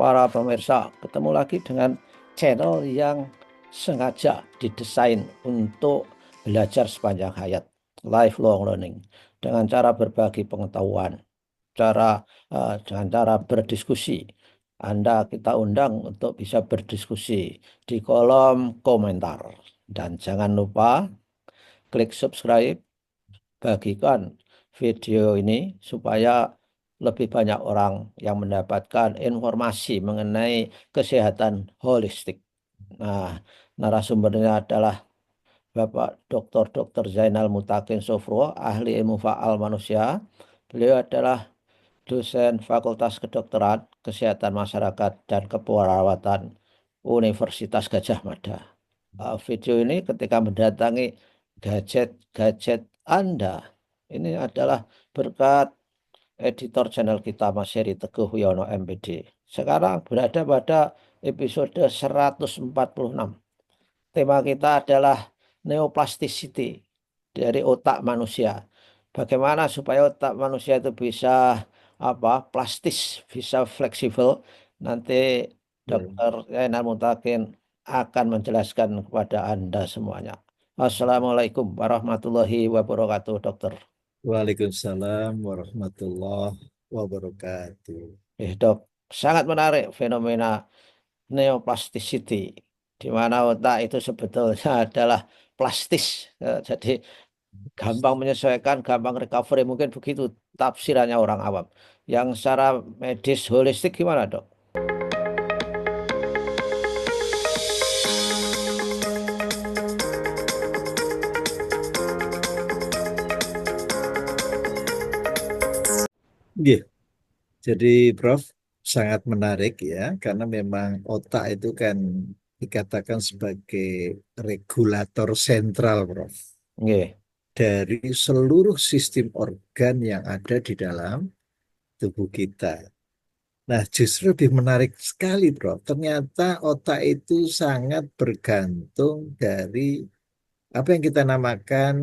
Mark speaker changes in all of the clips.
Speaker 1: para pemirsa, ketemu lagi dengan channel yang sengaja didesain untuk belajar sepanjang hayat, lifelong learning, dengan cara berbagi pengetahuan, dengan cara berdiskusi. Anda kita undang untuk bisa berdiskusi di kolom komentar. Dan jangan lupa klik subscribe, bagikan video ini supaya lebih banyak orang yang mendapatkan informasi mengenai kesehatan holistik. Nah, narasumbernya adalah Bapak Dr. Zainal Mutakin Sofro, ahli ilmu faal manusia. Beliau adalah dosen Fakultas Kedokteran, Kesehatan Masyarakat dan Keperawatan Universitas Gadjah Mada. Video ini ketika mendatangi gadget-gadget Anda, ini adalah berkat editor channel kita Mas Heri Teguh Wiono MPD. Sekarang berada pada episode 146. Tema kita adalah neoplasticity dari otak manusia. Bagaimana supaya otak manusia itu bisa plastis, bisa fleksibel. Nanti Dr. Zainal Mutakin akan menjelaskan kepada Anda semuanya. Assalamualaikum warahmatullahi wabarakatuh, dokter.
Speaker 2: Waalaikumsalam warahmatullahi wabarakatuh.
Speaker 1: Dok, sangat menarik fenomena neoplasticity, di mana otak itu sebetulnya adalah plastis. Jadi gampang menyesuaikan, gampang recovery, mungkin begitu tafsirannya orang awam. Yang secara medis holistik gimana, dok?
Speaker 2: Iya, jadi Prof sangat menarik ya, karena memang otak itu kan dikatakan sebagai regulator sentral, Prof,
Speaker 1: Nggih.
Speaker 2: dari seluruh sistem organ yang ada di dalam tubuh kita. Nah, justru lebih menarik sekali, Prof. Ternyata otak itu sangat bergantung dari apa yang kita namakan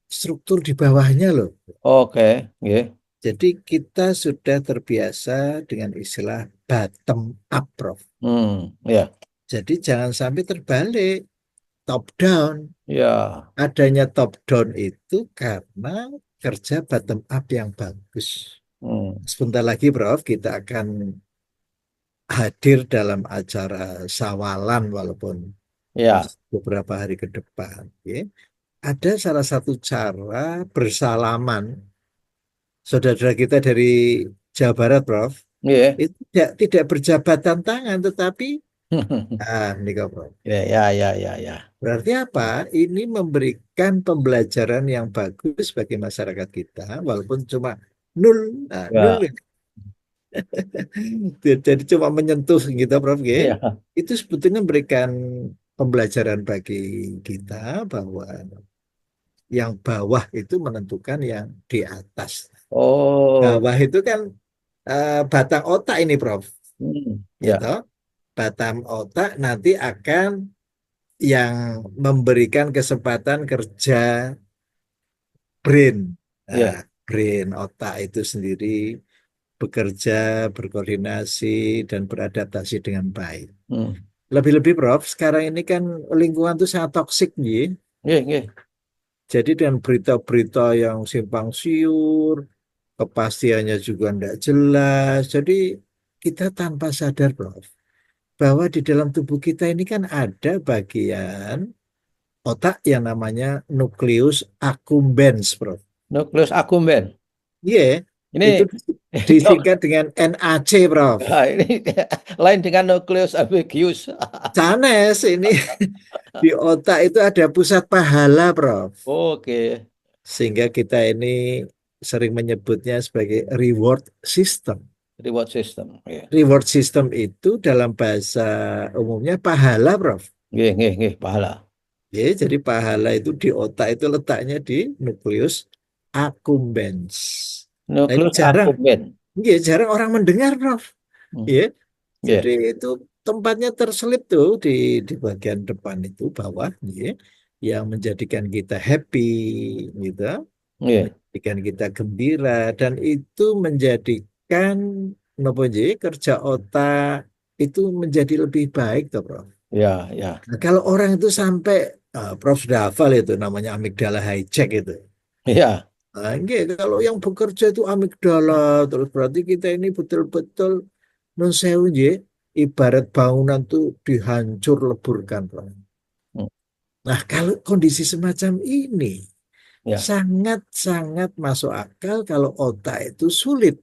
Speaker 2: struktur di bawahnya loh.
Speaker 1: Oke, nggih.
Speaker 2: Jadi kita sudah terbiasa dengan istilah bottom up, Prof.
Speaker 1: Ya,
Speaker 2: Jadi jangan sampai terbalik, top down.
Speaker 1: ya.
Speaker 2: Adanya top down itu karena kerja bottom up yang bagus.
Speaker 1: Hmm,
Speaker 2: Sebentar lagi, Prof, kita akan hadir dalam acara sawalan walaupun
Speaker 1: ya.
Speaker 2: masih beberapa hari ke depan. Ya. Ada salah satu cara bersalaman saudara kita dari Jawa Barat, Prof.
Speaker 1: Nggih.
Speaker 2: Itu tidak berjabatan tangan, tetapi ini kok, Prof.
Speaker 1: Ya, ya, ya, ya, ya.
Speaker 2: Berarti apa? Ini memberikan pembelajaran yang bagus bagi masyarakat kita, walaupun cuma nul, nul.
Speaker 1: Ya,
Speaker 2: Jadi cuma menyentuh gitu, Prof. G.
Speaker 1: ya.
Speaker 2: Itu sebetulnya memberikan pembelajaran bagi kita bahwa yang bawah itu menentukan yang di atas.
Speaker 1: Oh,
Speaker 2: Bawah itu kan batang otak ini, Prof. Gitu.
Speaker 1: ya,
Speaker 2: Batang otak nanti akan yang memberikan kesempatan kerja brain. Nah,
Speaker 1: ya.
Speaker 2: brain, otak itu sendiri bekerja, berkoordinasi, dan beradaptasi dengan baik.
Speaker 1: Hmm.
Speaker 2: Lebih-lebih, Prof, sekarang ini kan lingkungan itu sangat toksik, nih.
Speaker 1: Nggih, nggih.
Speaker 2: Jadi dengan berita-berita yang simpang siur, kepastiannya juga tidak jelas. Jadi kita tanpa sadar, Prof, bahwa di dalam tubuh kita ini kan ada bagian otak yang namanya nukleus accumbens, Prof.
Speaker 1: Nukleus accumbens.
Speaker 2: Iya, itu
Speaker 1: Ini, dok,
Speaker 2: disingkat dengan NAC, Prof.
Speaker 1: nah, ini lain dengan nukleus ambiguus.
Speaker 2: Sanes ini di otak itu ada pusat pahala, Prof.
Speaker 1: Oke,
Speaker 2: Sehingga kita ini sering menyebutnya sebagai reward system.
Speaker 1: reward system. Ya.
Speaker 2: Reward system itu dalam bahasa umumnya pahala, Prof.
Speaker 1: Nggih, nggih, nggih, pahala.
Speaker 2: Ya, jadi pahala itu di otak itu letaknya di nukleus accumbens. Nah, ini
Speaker 1: Nukleus
Speaker 2: jarang,
Speaker 1: accumbens.
Speaker 2: ya, jarang orang mendengar, Prof.
Speaker 1: Hmm.
Speaker 2: Ya, jadi
Speaker 1: Ya,
Speaker 2: itu tempatnya terselip tuh di bagian depan itu bawah, ya, yang menjadikan kita happy, gitu,
Speaker 1: ya.
Speaker 2: menjadikan kita gembira, dan itu menjadikan nopo nggih, kerja otak itu menjadi lebih baik toh, Prof.
Speaker 1: Ya, ya,
Speaker 2: Nah, kalau orang itu sampai Prof sudah hafal itu namanya amigdala hijack itu.
Speaker 1: ya,
Speaker 2: Nah, nggih, kalau yang bekerja itu amigdala terus berarti kita ini betul-betul nun sewu nggih, ibarat bangunan tuh dihancur leburkan, Prof.
Speaker 1: hmm,
Speaker 2: Nah, kalau kondisi semacam ini
Speaker 1: ya.
Speaker 2: sangat-sangat masuk akal kalau otak itu sulit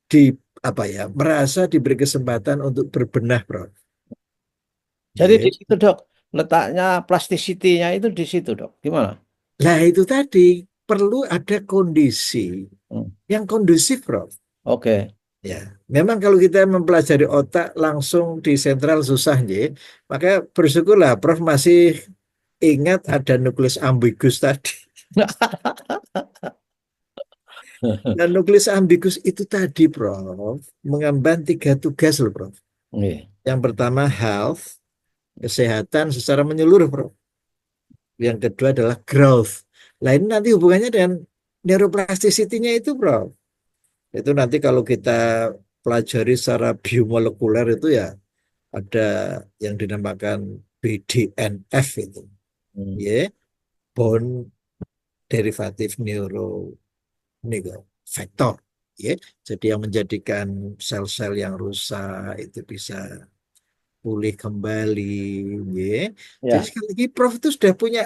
Speaker 2: di apa ya, merasa diberi kesempatan untuk berbenah, Prof.
Speaker 1: Jadi di
Speaker 2: Ya.
Speaker 1: situ dok, letaknya plasticity-nya itu di situ dok. Gimana?
Speaker 2: Nah, itu tadi perlu ada kondisi
Speaker 1: Hmm,
Speaker 2: yang kondusif, Prof.
Speaker 1: oke.
Speaker 2: Ya, memang kalau kita mempelajari otak langsung di sentral susah, ya. Maka bersyukurlah Prof masih ingat ada nukleus ambigus tadi. Dan nukleus ambigus itu tadi, Prof, mengemban tiga tugas loh, Prof.
Speaker 1: Nih,
Speaker 2: Yang pertama health, kesehatan secara menyeluruh, Prof. Yang kedua adalah growth. Nah, ini nanti hubungannya dengan neuroplasticity-nya itu, Prof. Itu nanti kalau kita pelajari secara biomolekuler itu ya ada yang dinamakan BDNF itu,
Speaker 1: hmm,
Speaker 2: ya, bone derivative neuro factor, ya. Jadi yang menjadikan sel-sel yang rusak itu bisa pulih kembali, ya. Jadi
Speaker 1: ya,
Speaker 2: sekali lagi Prof itu sudah punya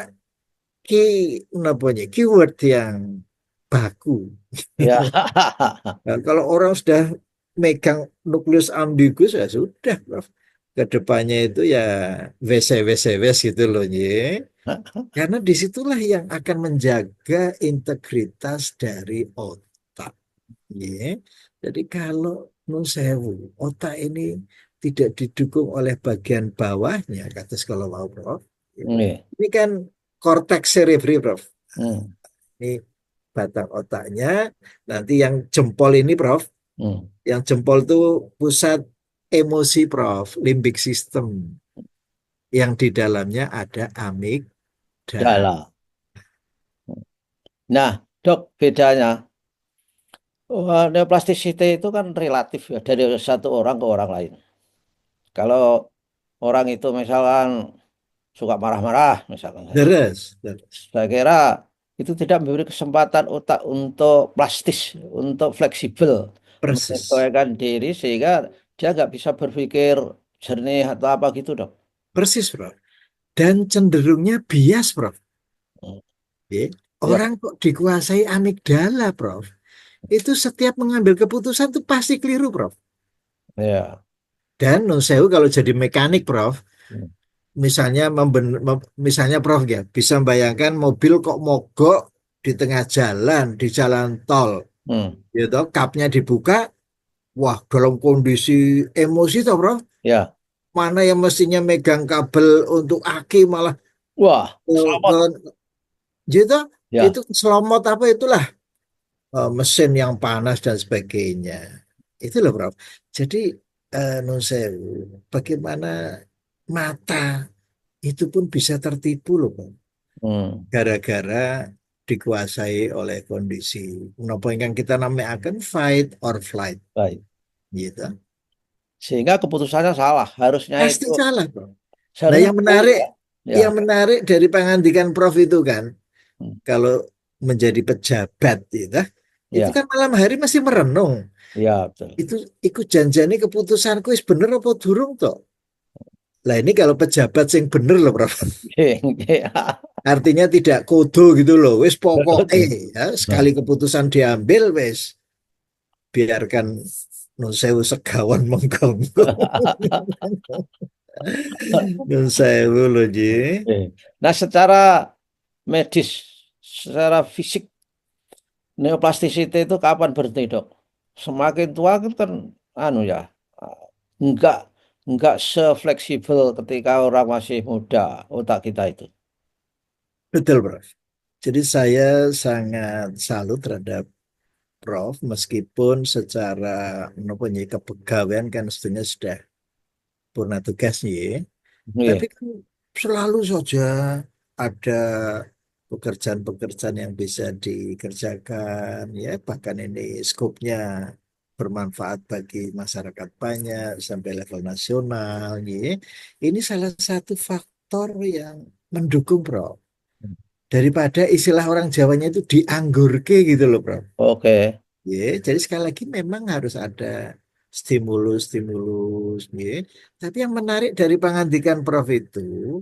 Speaker 2: key namanya keyword yang baku.
Speaker 1: ya.
Speaker 2: Dan kalau orang sudah megang nukleus ambigus ya sudah, Prof. Kedepannya itu ya wes gitu loh, ya. Karena disitulah yang akan menjaga integritas dari otak. Ya. Jadi kalau nun sewu, otak ini tidak didukung oleh bagian bawahnya, kata kalau mau, Prof.
Speaker 1: Nih,
Speaker 2: Ini kan korteks cerebri, Prof.
Speaker 1: hmm,
Speaker 2: Ini batang otaknya. Nanti yang jempol ini, Prof.
Speaker 1: hmm.
Speaker 2: Yang jempol itu pusat emosi, Prof. Limbic system. Yang di dalamnya ada amigdala.
Speaker 1: Dala. Nah, dok, bedanya neoplasticity itu kan relatif ya dari satu orang ke orang lain. Kalau orang itu misalkan suka marah-marah, misalkan saja.
Speaker 2: Deres, deres.
Speaker 1: Saya kira itu tidak memberi kesempatan otak untuk plastis, untuk fleksibel,
Speaker 2: Persis.
Speaker 1: menyesuaikan diri sehingga dia nggak bisa berpikir jernih atau apa gitu, dok.
Speaker 2: Persis, Prof. Dan cenderungnya bias, Prof.
Speaker 1: Hmm.
Speaker 2: Ya.
Speaker 1: Ya,
Speaker 2: Orang kok dikuasai amigdala, Prof. Itu setiap mengambil keputusan itu pasti keliru, Prof.
Speaker 1: ya.
Speaker 2: Dan non sewu kalau jadi mekanik, Prof.
Speaker 1: Hmm.
Speaker 2: Misalnya misalnya Prof ya bisa membayangkan mobil kok mogok di tengah jalan, di jalan tol,
Speaker 1: Hmm.
Speaker 2: gitu, kapnya dibuka, wah dalam kondisi emosi toh, Prof.
Speaker 1: Ya.
Speaker 2: Mana yang mestinya megang kabel untuk aki malah
Speaker 1: Wah,
Speaker 2: ke
Speaker 1: selamat.
Speaker 2: gitu,
Speaker 1: Ya.
Speaker 2: itu selomot apa itulah, mesin yang panas dan sebagainya. Itu loh, Prof. Jadi nun sewu, bagaimana mata itu pun bisa tertipu loh, Prof.
Speaker 1: Hmm.
Speaker 2: Gara-gara dikuasai oleh kondisi menapa yang kita namakan fight or flight,
Speaker 1: Baik.
Speaker 2: gitu.
Speaker 1: Sehingga keputusannya salah. Harusnya
Speaker 2: Pasti
Speaker 1: itu
Speaker 2: salah, Prof. Nah,
Speaker 1: seharusnya
Speaker 2: yang
Speaker 1: oh,
Speaker 2: menarik,
Speaker 1: ya. Ya.
Speaker 2: dari pengantikan Prof itu kan,
Speaker 1: Hmm.
Speaker 2: kalau menjadi pejabat, gitu, itu
Speaker 1: Ya.
Speaker 2: kan malam hari masih merenung.
Speaker 1: Ya, betul.
Speaker 2: Itu ikut janjani keputusanku is bener apa durung toh. Lah ini kalau pejabat sing bener loh, Prof. Artinya tidak kodo gitu loh. Wis pokoknya ya, sekali keputusan diambil wis biarkan nun sewu segawan mengganggu. Nun sewu loh, Ji.
Speaker 1: Nah, secara medis, secara fisik, neoplasticity itu kapan berhenti, dok? Semakin tua kan, anu ya, enggak enggak sefleksibel ketika orang masih muda otak kita itu.
Speaker 2: Betul, Prof. Jadi saya sangat salut terhadap Prof meskipun secara menapa nyi, kepegawaian kan sebetulnya sudah purna tugasnya, ya.
Speaker 1: Iya,
Speaker 2: Tapi kan selalu saja ada pekerjaan-pekerjaan yang bisa dikerjakan, ya, bahkan ini skopnya bermanfaat bagi masyarakat banyak sampai level nasional, ya. Ini salah satu faktor yang mendukung, Bro. Daripada istilah orang Jawanya itu dianggurke gitu loh, Bro.
Speaker 1: Oke.
Speaker 2: Ya, jadi sekali lagi memang harus ada stimulus-stimulus, ya. Tapi yang menarik dari pengantikan Prof itu,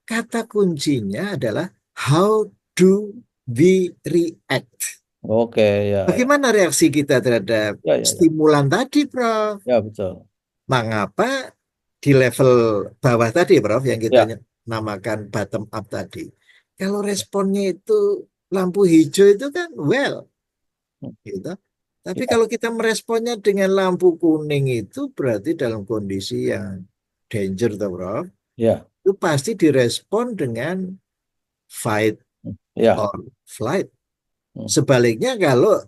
Speaker 2: kata kuncinya adalah how do we react?
Speaker 1: Oke, ya, ya,
Speaker 2: Bagaimana reaksi kita terhadap
Speaker 1: ya, ya, ya,
Speaker 2: stimulan tadi, Prof?
Speaker 1: ya betul.
Speaker 2: Mengapa di level bawah tadi, Prof, yang kita
Speaker 1: Ya,
Speaker 2: namakan bottom up tadi, kalau responnya itu lampu hijau itu kan well, gitu. Tapi
Speaker 1: ya,
Speaker 2: kalau kita meresponnya dengan lampu kuning itu berarti dalam kondisi yang danger, toh, Prof.
Speaker 1: ya,
Speaker 2: Itu pasti direspon dengan fight
Speaker 1: ya.
Speaker 2: or flight.
Speaker 1: Hmm.
Speaker 2: Sebaliknya kalau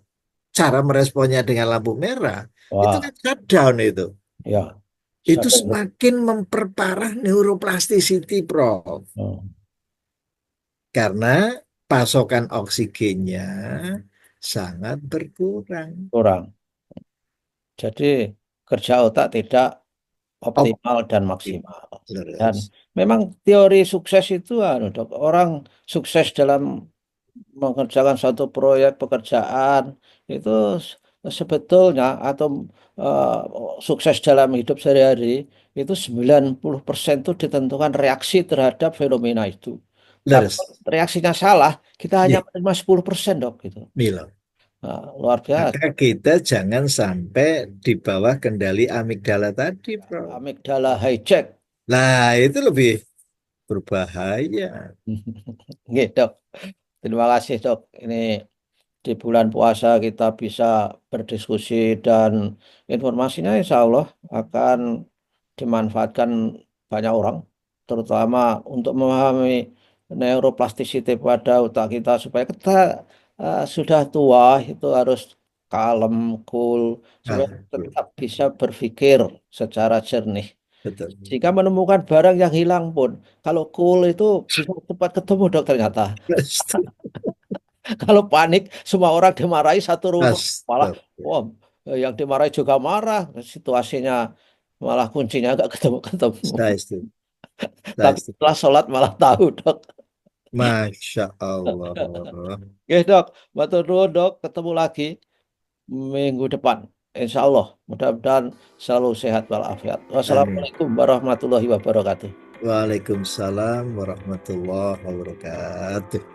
Speaker 2: cara meresponnya dengan lampu merah, itu
Speaker 1: Wah,
Speaker 2: kan shutdown itu.
Speaker 1: ya.
Speaker 2: Itu
Speaker 1: Sadar.
Speaker 2: semakin memperparah neuroplasticity, Prof.
Speaker 1: Hmm.
Speaker 2: Karena pasokan oksigennya sangat berkurang.
Speaker 1: Kurang. Jadi kerja otak tidak optimal dan maksimal. Dan
Speaker 2: Terus,
Speaker 1: memang teori sukses itu Dok, orang sukses dalam mengerjakan suatu proyek pekerjaan itu sebetulnya atau eh, sukses dalam hidup sehari-hari itu 90% itu ditentukan reaksi terhadap fenomena itu. Tapi
Speaker 2: leres.
Speaker 1: reaksinya salah, kita hanya
Speaker 2: Ya,
Speaker 1: menerima 10% Dok gitu.
Speaker 2: Milo.
Speaker 1: Nah, luar biasa.
Speaker 2: Maka kita jangan sampai di bawah kendali amigdala tadi, bro.
Speaker 1: Amigdala hijack.
Speaker 2: Nah, itu lebih berbahaya.
Speaker 1: Nggih, Dok. Terima kasih, Dok. Ini di bulan puasa kita bisa berdiskusi dan informasinya insya Allah akan dimanfaatkan banyak orang, terutama untuk memahami neuroplasticity pada otak kita supaya kita sudah tua itu harus kalem, cool, supaya
Speaker 2: Nah,
Speaker 1: tetap bisa berpikir secara jernih.
Speaker 2: betul.
Speaker 1: Jika menemukan barang yang hilang pun, kalau cool itu bisa cepat ketemu dok ternyata. Kalau panik, semua orang dimarahi satu rumah. Malah,
Speaker 2: Astaga.
Speaker 1: wah, yang dimarahi juga marah. Situasinya malah kuncinya nggak ketemu-ketemu.
Speaker 2: Saya setuju. Saya
Speaker 1: Tapi
Speaker 2: setuju.
Speaker 1: setelah sholat malah tahu, dok.
Speaker 2: Masya Allah.
Speaker 1: Oke, dok. Matur nuwun, dok. Ketemu lagi minggu depan. Insya Allah. Mudah-mudahan selalu sehat walafiat.
Speaker 2: Amin.
Speaker 1: Wassalamualaikum warahmatullahi wabarakatuh.
Speaker 2: Waalaikumsalam warahmatullahi wabarakatuh.